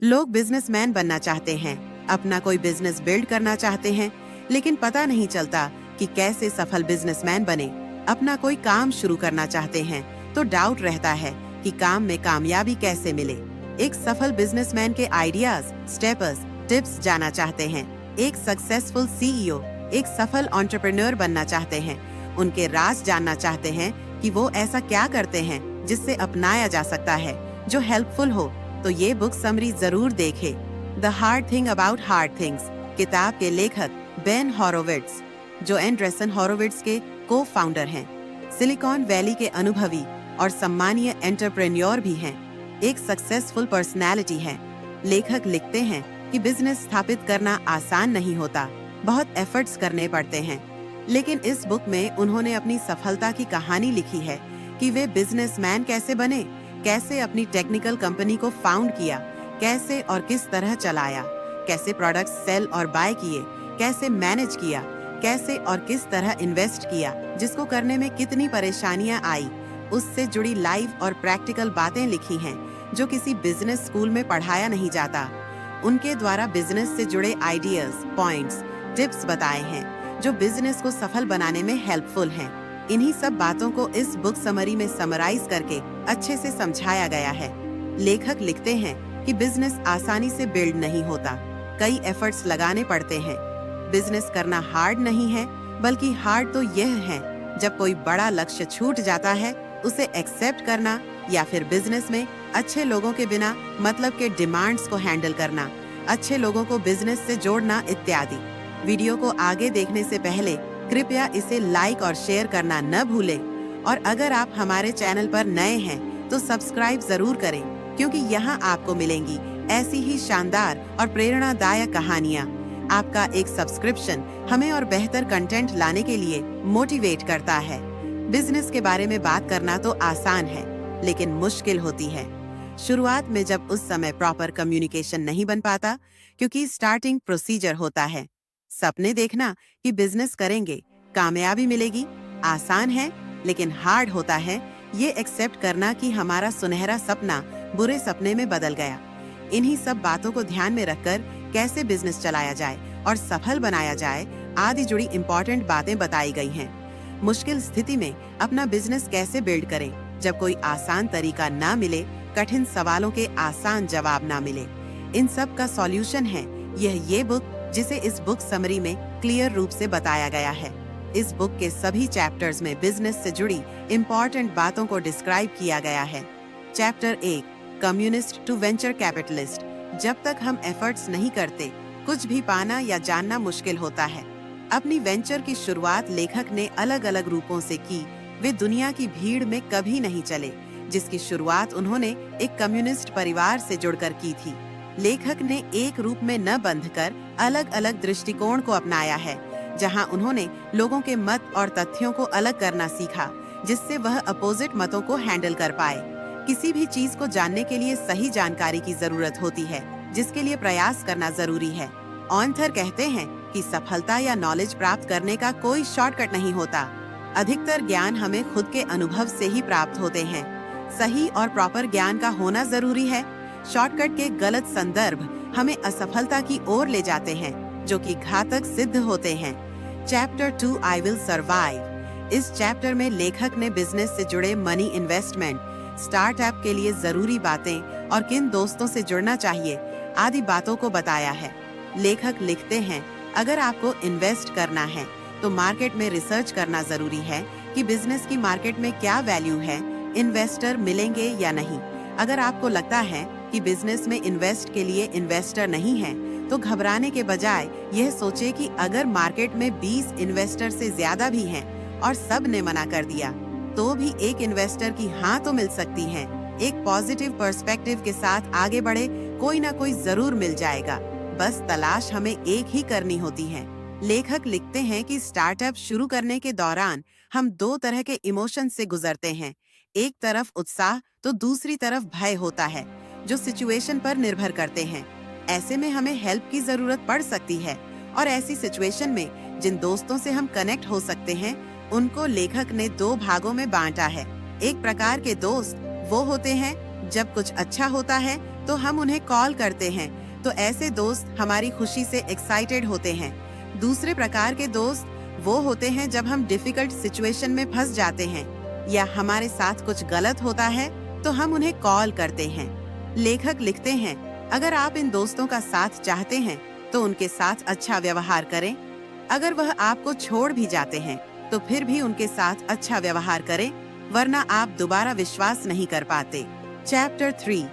लोग बिजनेसमैन बनना चाहते हैं, अपना कोई बिजनेस बिल्ड करना चाहते हैं, लेकिन पता नहीं चलता कि कैसे सफल बिजनेसमैन बने। अपना कोई काम शुरू करना चाहते हैं तो डाउट रहता है कि काम में कामयाबी कैसे मिले। एक सफल बिजनेसमैन के आइडियाज, स्टेप्स, टिप्स जानना चाहते हैं। एक सक्सेसफुल सीईओ, एक सफल एंटरप्रेन्योर बनना चाहते हैं, उनके राज जानना चाहते हैं कि वो ऐसा क्या करते हैं जिससे अपनाया जा सकता है, जो हेल्पफुल हो, तो ये बुक समरी जरूर देखें। The hard thing about hard things किताब के लेखक बेन हॉरोविट्ज, जो एंडरसन हॉरोविट्ज के को फाउंडर हैं, सिलिकॉन वैली के अनुभवी और सम्मानीय एंटरप्रेन्योर भी हैं, एक सक्सेसफुल पर्सनालिटी हैं। लेखक लिखते हैं कि बिजनेस स्थापित करना आसान नहीं होता, बहुत एफर्ट्स करने पड़ते हैं। लेकिन इस बुक में उन्होंने अपनी सफलता की कहानी लिखी है कि वे बिजनेसमैन कैसे बने, कैसे अपनी टेक्निकल कंपनी को फाउंड किया, कैसे और किस तरह चलाया, कैसे प्रोडक्ट्स सेल और बाय किए, कैसे मैनेज किया, कैसे और किस तरह इन्वेस्ट किया, जिसको करने में कितनी परेशानियां आई, उससे जुड़ी लाइव और प्रैक्टिकल बातें लिखी हैं जो किसी बिजनेस स्कूल में पढ़ाया नहीं जाता। उनके द्वारा बिजनेस से जुड़े आइडियाज, पॉइंट्स, टिप्स बताए हैं जो बिजनेस को सफल बनाने में हेल्पफुल हैं। इन्हीं सब बातों को इस बुक समरी में समराइज करके अच्छे से समझाया गया है। लेखक लिखते हैं कि बिजनेस आसानी से बिल्ड नहीं होता, कई एफर्ट्स लगाने पड़ते हैं। बिजनेस करना हार्ड नहीं है, बल्कि हार्ड तो यह है जब कोई बड़ा लक्ष्य छूट जाता है उसे एक्सेप्ट करना, या फिर बिजनेस में अच्छे लोगों के बिना मतलब के डिमांड्स को हैंडल करना, अच्छे लोगों को बिजनेस से जोड़ना इत्यादि। वीडियो को आगे देखने से पहले कृपया इसे लाइक और शेयर करना न भूलें, और अगर आप हमारे चैनल पर नए हैं तो सब्सक्राइब जरूर करें, क्योंकि यहाँ आपको मिलेंगी ऐसी ही शानदार और प्रेरणादायक कहानियाँ। आपका एक सब्सक्रिप्शन हमें और बेहतर कंटेंट लाने के लिए मोटिवेट करता है। बिजनेस के बारे में बात करना तो आसान है, लेकिन मुश्किल होती है शुरुआत में, जब उस समय प्रॉपर कम्युनिकेशन नहीं बन पाता, क्योंकि स्टार्टिंग प्रोसीजर होता है। सपने देखना कि बिजनेस करेंगे, कामयाबी मिलेगी, आसान है, लेकिन हार्ड होता है ये एक्सेप्ट करना कि हमारा सुनहरा सपना बुरे सपने में बदल गया। इन्हीं सब बातों को ध्यान में रखकर कैसे बिजनेस चलाया जाए और सफल बनाया जाए आदि जुड़ी इम्पोर्टेंट बातें बताई गई हैं। मुश्किल स्थिति में अपना बिजनेस कैसे बिल्ड करें जब कोई आसान तरीका ना मिले, कठिन सवालों के आसान जवाब ना मिले, इन सब का सॉल्यूशन है ये बुक, जिसे इस बुक समरी में क्लियर रूप से बताया गया है। इस बुक के सभी चैप्टर्स में बिजनेस से जुड़ी इम्पोर्टेंट बातों को डिस्क्राइब किया गया है। Chapter 1, communist to venture capitalist. जब तक हम एफर्ट्स नहीं करते, कुछ भी पाना या जानना मुश्किल होता है। अपनी वेंचर की शुरुआत लेखक ने अलग अलग रूपों से की। वे दुनिया की भीड़ में कभी नहीं चले, जिसकी शुरुआत उन्होंने एक कम्युनिस्ट परिवार से जुड़कर की थी। लेखक ने एक रूप में न बंधकर अलग अलग दृष्टिकोण को अपनाया है, जहां उन्होंने लोगों के मत और तथ्यों को अलग करना सीखा, जिससे वह अपोजिट मतों को हैंडल कर पाए। किसी भी चीज को जानने के लिए सही जानकारी की जरूरत होती है, जिसके लिए प्रयास करना जरूरी है। ऑथर कहते हैं कि सफलता या नॉलेज प्राप्त करने का कोई शॉर्टकट नहीं होता। अधिकतर ज्ञान हमें खुद के अनुभव से ही प्राप्त होते हैं। सही और प्रॉपर ज्ञान का होना जरूरी है। शॉर्टकट के गलत संदर्भ हमें असफलता की ओर ले जाते हैं, जो कि घातक सिद्ध होते हैं। Chapter 2, I will survive. इस चैप्टर में लेखक ने बिजनेस से जुड़े मनी इन्वेस्टमेंट, स्टार्टअप के लिए जरूरी बातें और किन दोस्तों से जुड़ना चाहिए आदि बातों को बताया है। लेखक लिखते हैं, अगर आपको इन्वेस्ट करना है तो मार्केट में रिसर्च करना जरूरी है कि बिजनेस की मार्केट में क्या वैल्यू है, इन्वेस्टर मिलेंगे या नहीं। अगर आपको लगता है कि बिजनेस में इन्वेस्ट के लिए इन्वेस्टर नहीं है, तो घबराने के बजाय यह सोचे कि अगर मार्केट में 20 इन्वेस्टर से ज्यादा भी हैं और सब ने मना कर दिया, तो भी एक इन्वेस्टर की हाँ तो मिल सकती है। एक पॉजिटिव पर्सपेक्टिव के साथ आगे बढ़े, कोई ना कोई जरूर मिल जाएगा, बस तलाश हमें एक ही करनी होती है। लेखक लिखते हैं कि स्टार्टअप शुरू करने के दौरान हम 2 तरह के इमोशन से गुजरते हैं। एक तरफ उत्साह तो दूसरी तरफ भय होता है, जो सिचुएशन पर निर्भर करते हैं। ऐसे में हमें हेल्प की जरूरत पड़ सकती है, और ऐसी सिचुएशन में जिन दोस्तों से हम कनेक्ट हो सकते हैं, उनको लेखक ने 2 भागों में बांटा है। एक प्रकार के दोस्त वो होते हैं जब कुछ अच्छा होता है तो तो हम उन्हें कॉल करते हैं। तो ऐसे दोस्त हमारी खुशी से एक्साइटेड होते हैं। दूसरे प्रकार के दोस्त वो होते हैं जब हम डिफिकल्ट सिचुएशन में फंस जाते हैं या हमारे साथ कुछ गलत होता है तो हम उन्हें कॉल करते हैं। लेखक लिखते हैं, अगर आप इन दोस्तों का साथ चाहते हैं तो उनके साथ अच्छा व्यवहार करें। अगर वह आपको छोड़ भी जाते हैं तो फिर भी उनके साथ अच्छा व्यवहार करें, वरना आप दोबारा विश्वास नहीं कर पाते। Chapter 3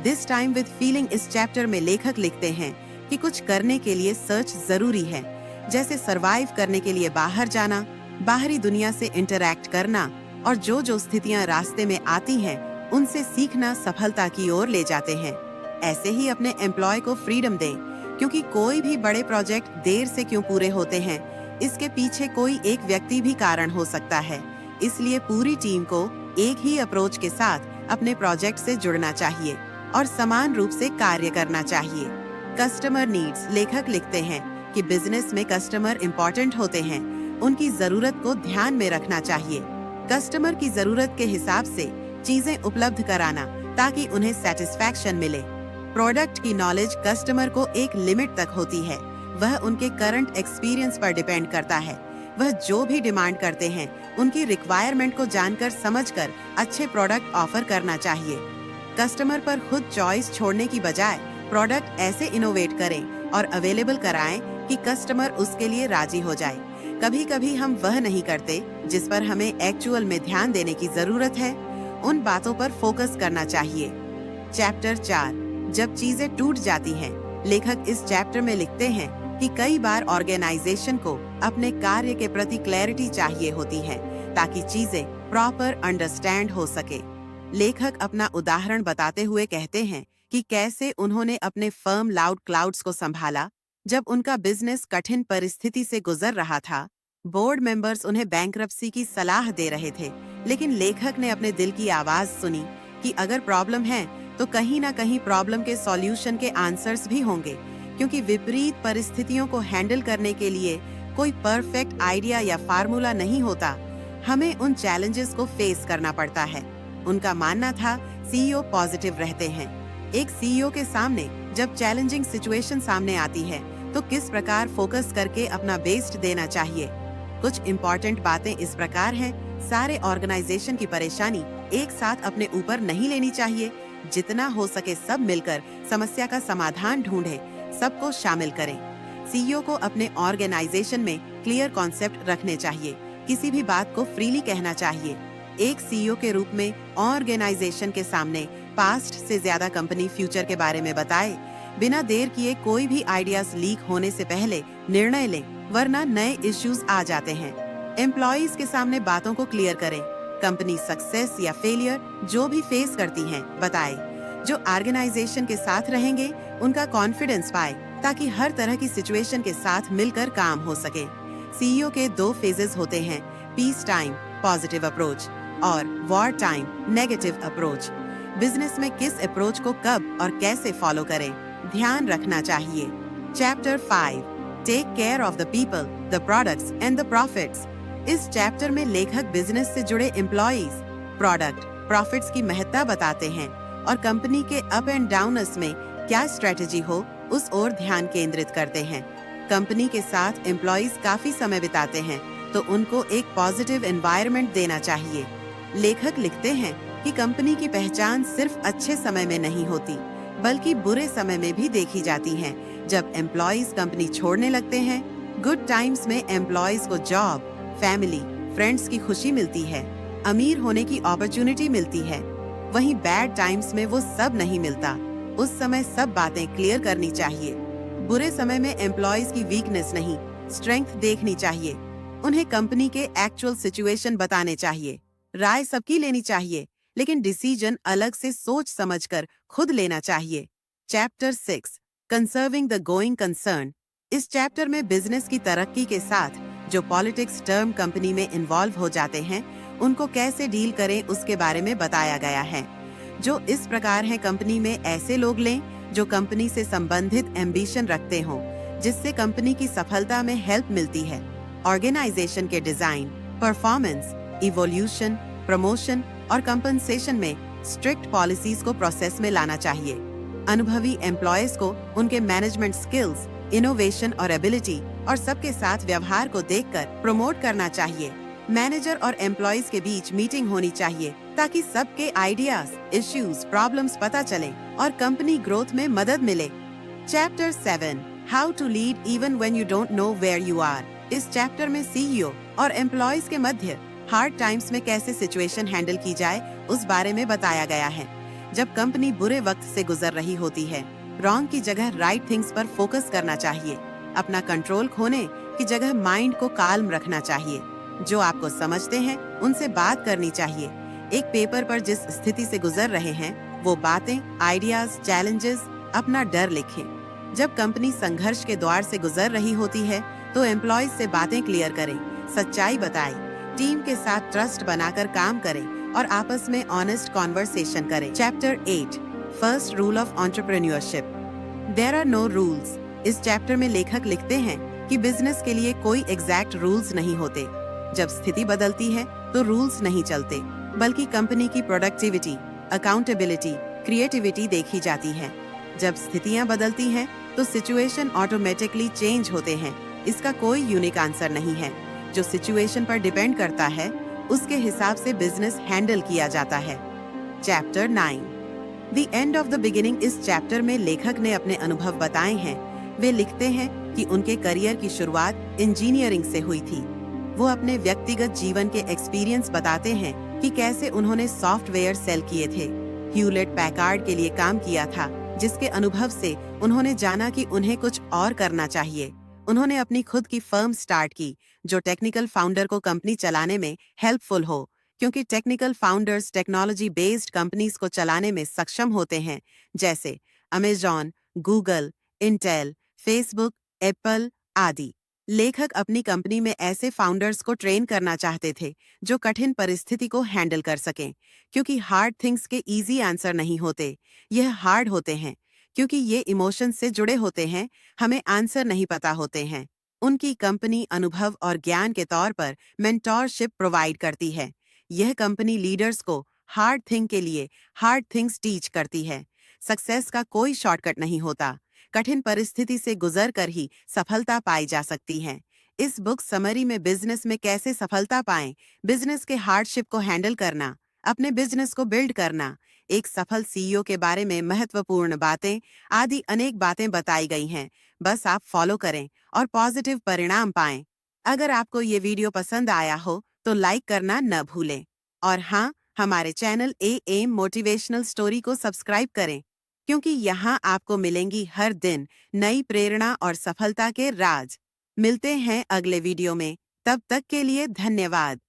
this time with feeling. इस चैप्टर में लेखक लिखते हैं कि कुछ करने के लिए सर्च जरूरी है, जैसे सरवाइव करने के लिए बाहर जाना, बाहरी दुनिया से इंटरैक्ट करना और जो जो स्थितियां रास्ते में आती हैं उनसे सीखना सफलता की ओर ले जाते हैं। ऐसे ही अपने एम्प्लॉय को फ्रीडम दें, क्योंकि कोई भी बड़े प्रोजेक्ट देर से क्यों पूरे होते हैं, इसके पीछे कोई एक व्यक्ति भी कारण हो सकता है। इसलिए पूरी टीम को एक ही अप्रोच के साथ अपने प्रोजेक्ट से जुड़ना चाहिए और समान रूप से कार्य करना चाहिए। Customer needs. लेखक लिखते हैं कि बिजनेस में कस्टमर इम्पोर्टेंट होते हैं, उनकी जरूरत को ध्यान में रखना चाहिए। कस्टमर की जरूरत के हिसाब से चीजें उपलब्ध कराना ताकि उन्हें सेटिस्फैक्शन मिले। प्रोडक्ट की नॉलेज कस्टमर को एक लिमिट तक होती है, वह उनके करंट एक्सपीरियंस पर डिपेंड करता है। वह जो भी डिमांड करते हैं उनकी रिक्वायरमेंट को जानकर समझकर अच्छे प्रोडक्ट ऑफर करना चाहिए। कस्टमर पर खुद चॉइस छोड़ने की बजाय प्रोडक्ट ऐसे इनोवेट करें और अवेलेबल कराएं कि कस्टमर उसके लिए राजी हो जाए। कभी कभी हम वह नहीं करते जिस पर हमें एक्चुअल में ध्यान देने की जरूरत है, उन बातों पर फोकस करना चाहिए। चैप्टर 4 जब चीजें टूट जाती हैं। लेखक इस चैप्टर में लिखते हैं कि कई बार ऑर्गेनाइजेशन को अपने कार्य के प्रति क्लैरिटी चाहिए होती है ताकि चीजें प्रॉपर अंडरस्टैंड हो सके। लेखक अपना उदाहरण बताते हुए कहते हैं कि कैसे उन्होंने अपने फर्म लाउड क्लाउड्स को संभाला जब उनका बिजनेस कठिन परिस्थिति से गुजर रहा था। बोर्ड मेंबर्स उन्हें बैंकरप्सी की सलाह दे रहे थे, लेकिन लेखक ने अपने दिल की आवाज सुनी कि अगर प्रॉब्लम है तो कहीं ना कहीं प्रॉब्लम के सॉल्यूशन के आंसर्स भी होंगे, क्योंकि विपरीत परिस्थितियों को हैंडल करने के लिए कोई परफेक्ट आइडिया या फार्मूला नहीं होता। हमें उन चैलेंजेस को फेस करना पड़ता है। उनका मानना था सीईओ पॉजिटिव रहते हैं। एक सीईओ के सामने जब चैलेंजिंग सिचुएशन सामने आती है तो किस प्रकार फोकस करके अपना बेस्ट देना चाहिए। कुछ इम्पोर्टेंट बातें इस प्रकार हैं। सारे ऑर्गेनाइजेशन की परेशानी एक साथ अपने ऊपर नहीं लेनी चाहिए। जितना हो सके सब मिलकर समस्या का समाधान ढूंढें, सबको शामिल करें। सीईओ को अपने ऑर्गेनाइजेशन में क्लियर कॉन्सेप्ट रखने चाहिए, किसी भी बात को फ्रीली कहना चाहिए। एक सीईओ के रूप में ऑर्गेनाइजेशन के सामने पास्ट से ज्यादा कंपनी फ्यूचर के बारे में बताए। बिना देर किए कोई भी आइडियाज लीक होने से पहले निर्णय लें, वरना नए इश्यूज आ जाते हैं। एम्प्लॉइज के सामने बातों को क्लियर करें। कंपनी सक्सेस या फेलियर जो भी फेस करती हैं बताएं। जो ऑर्गेनाइजेशन के साथ रहेंगे उनका कॉन्फिडेंस पाए, ताकि हर तरह की सिचुएशन के साथ मिलकर काम हो सके। सीईओ के 2 फेजेस होते हैं, पीस टाइम पॉजिटिव अप्रोच और war time negative approach. Business में किस अप्रोच को कब और कैसे फॉलो करें, ध्यान रखना चाहिए। Chapter 5 take care of the people, the products and the profits. इस चैप्टर में लेखक बिजनेस से जुड़े एम्प्लॉइज, प्रोडक्ट, प्रॉफिट्स की महत्ता बताते हैं और कंपनी के अप एंड डाउनर्स में क्या स्ट्रेटेजी हो उस ओर ध्यान केंद्रित करते हैं। कंपनी के साथ एम्प्लॉइज काफी समय बिताते हैं तो उनको एक पॉजिटिव एनवायरनमेंट देना चाहिए। लेखक लिखते हैं कि कंपनी की पहचान सिर्फ अच्छे समय में नहीं होती, बल्कि बुरे समय में भी देखी जाती है। जब एम्प्लॉइज कंपनी छोड़ने लगते हैं, गुड टाइम्स में एम्प्लॉइज को जॉब, फैमिली, फ्रेंड्स की खुशी मिलती है, अमीर होने की अपॉर्चुनिटी मिलती है। वहीं बैड टाइम्स में वो सब नहीं मिलता। उस समय सब बातें क्लियर करनी चाहिए। बुरे समय में एम्प्लॉइज की वीकनेस नहीं, स्ट्रेंथ देखनी चाहिए। उन्हें कंपनी के एक्चुअल सिचुएशन बताने चाहिए। राय सबकी लेनी चाहिए, लेकिन डिसीजन अलग से सोच समझकर खुद लेना चाहिए। Chapter 6 conserving the going concern. इस चैप्टर में बिजनेस की तरक्की के साथ जो पॉलिटिक्स टर्म कंपनी में इन्वॉल्व हो जाते हैं, उनको कैसे डील करें उसके बारे में बताया गया है। जो इस प्रकार है, कंपनी में ऐसे लोग लें जो कंपनी से संबंधित एम्बिशन रखते हों, जिससे कंपनी की सफलता में हेल्प मिलती है। ऑर्गेनाइजेशन के डिजाइन, परफॉर्मेंस, इवोल्यूशन, प्रमोशन और कंपनसेशन में स्ट्रिक्ट पॉलिसीज को प्रोसेस में लाना चाहिए। अनुभवी एम्प्लॉयज को उनके मैनेजमेंट स्किल्स, इनोवेशन और एबिलिटी और सबके साथ व्यवहार को देखकर प्रमोट करना चाहिए। मैनेजर और एम्प्लॉयज के बीच मीटिंग होनी चाहिए ताकि सबके आइडियाज, इश्यूज, प्रॉब्लम्स पता चलें और कंपनी ग्रोथ में मदद मिले। Chapter 7, how to lead even when you don't know where you are. इस चैप्टर में सीईओ और एम्प्लॉयज के मध्य हार्ड टाइम्स में कैसे सिचुएशन हैंडल की जाए उस बारे में बताया गया है। जब कंपनी बुरे वक्त से गुजर रही होती है, रॉन्ग की जगह राइट थिंग्स पर फोकस करना चाहिए। अपना कंट्रोल खोने की जगह माइंड को काल्म रखना चाहिए। जो आपको समझते हैं उनसे बात करनी चाहिए। एक पेपर पर जिस स्थिति से गुजर रहे हैं वो बातें, आइडियाज, चैलेंजेस, अपना डर लिखें। जब कंपनी संघर्ष के द्वार से गुजर रही होती है तो एम्प्लॉयज से बातें क्लियर करें, सच्चाई बताएं, टीम के साथ ट्रस्ट बनाकर काम करें और आपस में ऑनेस्ट कॉन्वर्सेशन करें। Chapter 8, first rule of entrepreneurship. There are no rules. इस चैप्टर में लेखक लिखते हैं कि बिजनेस के लिए कोई एग्जैक्ट रूल्स नहीं होते। जब स्थिति बदलती है तो रूल्स नहीं चलते, बल्कि कंपनी की प्रोडक्टिविटी, अकाउंटेबिलिटी, क्रिएटिविटी देखी जाती है। जब स्थितियां बदलती हैं तो सिचुएशन ऑटोमेटिकली चेंज होते हैं। इसका कोई यूनिक आंसर नहीं है। जो सिचुएशन पर डिपेंड करता है उसके हिसाब से बिजनेस हैंडल किया जाता है। Chapter 9, the end of the beginning. इस चैप्टर में लेखक ने अपने अनुभव बताए हैं। वे लिखते हैं कि उनके करियर की शुरुआत इंजीनियरिंग से हुई थी। वो अपने व्यक्तिगत जीवन के एक्सपीरियंस बताते हैं कि कैसे उन्होंने सॉफ्टवेयर सेल किए थे, ह्यूलेट पैकार्ड के लिए काम किया था, जिसके अनुभव से उन्होंने जाना कि उन्हें कुछ और करना चाहिए। उन्होंने अपनी खुद की फर्म स्टार्ट की जो टेक्निकल फाउंडर को कंपनी चलाने में हेल्पफुल हो, क्योंकि technical founders technology based companies को चलाने में सक्षम होते हैं, जैसे Amazon, Google, Intel, Facebook, Apple आदि। लेखक अपनी कंपनी में ऐसे फाउंडर्स को ट्रेन करना चाहते थे जो कठिन परिस्थिति को हैंडल कर सकें, क्योंकि हार्ड थिंग्स के इजी आंसर नहीं होते। यह हार्ड होते हैं क्योंकि ये इमोशन से जुड़े होते हैं, हमें आंसर नहीं पता होते हैं। उनकी कंपनी अनुभव और ज्ञान के तौर पर मेंटोरशिप प्रोवाइड करती है। यह कंपनी लीडर्स को हार्ड थिंग के लिए हार्ड थिंग्स टीच करती है। सक्सेस का कोई शॉर्टकट नहीं होता। कठिन परिस्थिति से गुजर कर ही सफलता पाई जा सकती है। इस बुक समरी में बिजनेस में कैसे सफलता पाएं, बिजनेस के हार्डशिप को हैंडल करना, अपने बिजनेस को बिल्ड करना, एक सफल सीईओ के बारे में महत्वपूर्ण बातें आदि अनेक बातें बताई गई हैं। बस आप फॉलो करें और पॉजिटिव परिणाम पाएं। अगर आपको ये वीडियो पसंद आया हो तो लाइक करना न भूलें। और हाँ, हमारे चैनल एएम मोटिवेशनल स्टोरी को सब्सक्राइब करें, क्योंकि यहाँ आपको मिलेंगी हर दिन नई प्रेरणा और सफलता के राज। मिलते हैं अगले वीडियो में। तब तक के लिए धन्यवाद।